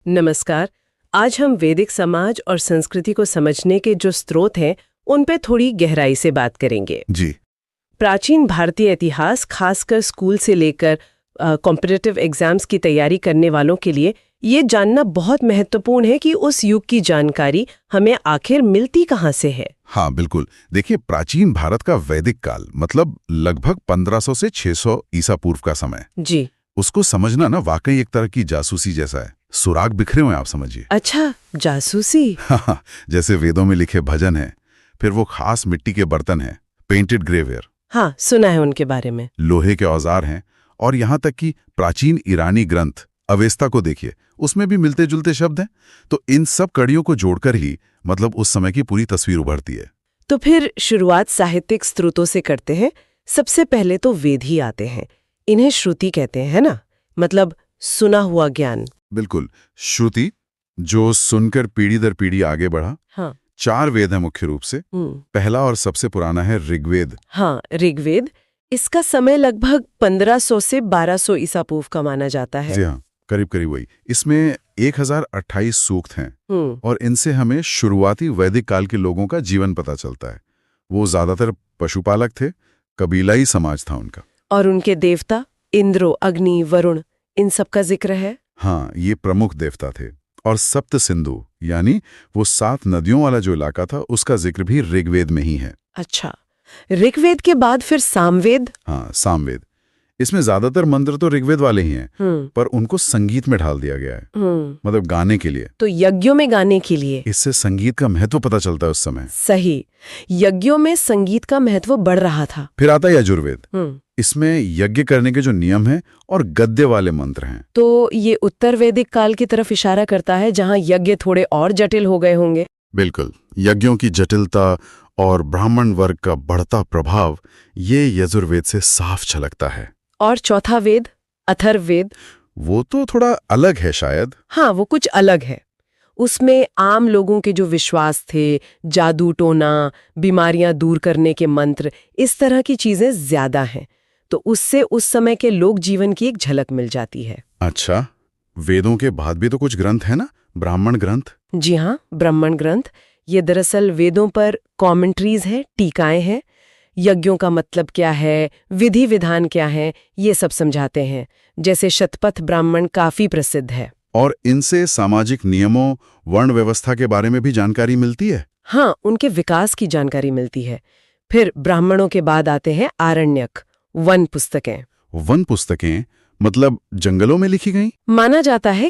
नमस्कार। आज हम वैदिक समाज और संस्कृति को समझने के जो स्रोत हैं उन पे थोड़ी गहराई से बात करेंगे। जी। प्राचीन भारतीय इतिहास, खासकर स्कूल से लेकर कॉम्पिटिटिव एग्जाम्स की तैयारी करने वालों के लिए ये जानना बहुत महत्वपूर्ण है कि उस युग की जानकारी हमें आखिर मिलती कहाँ से है। हाँ, बिल्कुल। देखिए, प्राचीन भारत का वैदिक काल मतलब लगभग 1500 से 600 ईसा पूर्व का समय, जी। उसको समझना ना वाकई एक तरह की जासूसी जैसा है। सुराग बिखरे हुए, आप समझिए। अच्छा, जासूसी। हाँ, जैसे वेदों में लिखे भजन है, फिर वो खास मिट्टी के बर्तन हैं, पेंटेड ग्रेवेयर, हाँ, सुना है उनके बारे में। लोहे के औजार हैं, और यहाँ तक कि प्राचीन ईरानी ग्रंथ अवेस्ता को देखिए, उसमें भी मिलते जुलते शब्द हैं। तो इन सब कड़ियों को जोड़कर ही मतलब उस समय की पूरी तस्वीर उभरती है। तो फिर शुरुआत साहित्यिक स्रोतों से करते हैं। सबसे पहले तो वेद ही आते हैं। इन्हें श्रुति कहते हैं, है ना? मतलब सुना हुआ ज्ञान। बिल्कुल, श्रुति, जो सुनकर पीढ़ी दर पीढ़ी आगे बढ़ा। हाँ। 4 वेद हैं मुख्य रूप से। पहला और सबसे पुराना है ऋग्वेद। हाँ, ऋग्वेद। इसका समय लगभग 1500 से 1200 ईसा पूर्व का माना जाता है। जी हाँ, करीब करीब वही। इसमें 1028 सूक्त हैं, और इनसे हमें शुरुआती वैदिक काल के लोगों का जीवन पता चलता है। वो ज्यादातर पशुपालक थे, कबीलाई समाज था उनका। और उनके देवता इंद्र, अग्नि, वरुण, इन सब का जिक्र है। हाँ, ये प्रमुख देवता थे। और सप्त सिंधु यानी वो 7 नदियों वाला जो इलाका था, उसका जिक्र भी ऋग्वेद में ही है। अच्छा, ऋग्वेद के बाद फिर सामवेद। हाँ, सामवेद। इसमें ज्यादातर मंत्र तो ऋग्वेद वाले ही हैं, पर उनको संगीत में ढाल दिया गया है, मतलब गाने के लिए। तो यज्ञों में गाने के लिए। इससे संगीत का महत्व पता चलता है उस समय। सही, यज्ञों में संगीत का महत्व बढ़ रहा था। फिर आता है यजुर्वेद। इसमें यज्ञ करने के जो नियम हैं और गद्य वाले मंत्र हैं। तो ये उत्तर वैदिक काल की तरफ इशारा करता है, जहाँ यज्ञ थोड़े और जटिल हो गए होंगे। बिल्कुल, यज्ञों की जटिलता और ब्राह्मण वर्ग का बढ़ता प्रभाव ये यजुर्वेद से साफ झलकता है। और चौथा वेद, अथर्ववेद, वो तो थोड़ा अलग है शायद। हाँ, वो कुछ अलग है। उसमें आम लोगों के जो विश्वास थे, जादू टोना, बीमारियां दूर करने के मंत्र, इस तरह की चीजें ज्यादा हैं। तो उससे उस समय के लोक जीवन की एक झलक मिल जाती है। अच्छा, वेदों के बाद भी तो कुछ ग्रंथ है ना, ब्राह्मण ग्रंथ? जी हाँ, ब्राह्मण ग्रंथ। ये दरअसल वेदों पर कॉमेंट्रीज हैं, टीकाएं हैं। यज्ञों का मतलब क्या है, विधि विधान क्या है, ये सब समझाते हैं। जैसे शतपथ ब्राह्मण काफी प्रसिद्ध है। और इनसे सामाजिक नियमों, वर्ण व्यवस्था के बारे में भी जानकारी मिलती है। हाँ, उनके विकास की जानकारी मिलती है। फिर ब्राह्मणों के बाद आते हैं आरण्यक, वन पुस्तकें। वन पुस्तकें मतलब जंगलों में लिखी गई? माना जाता है कि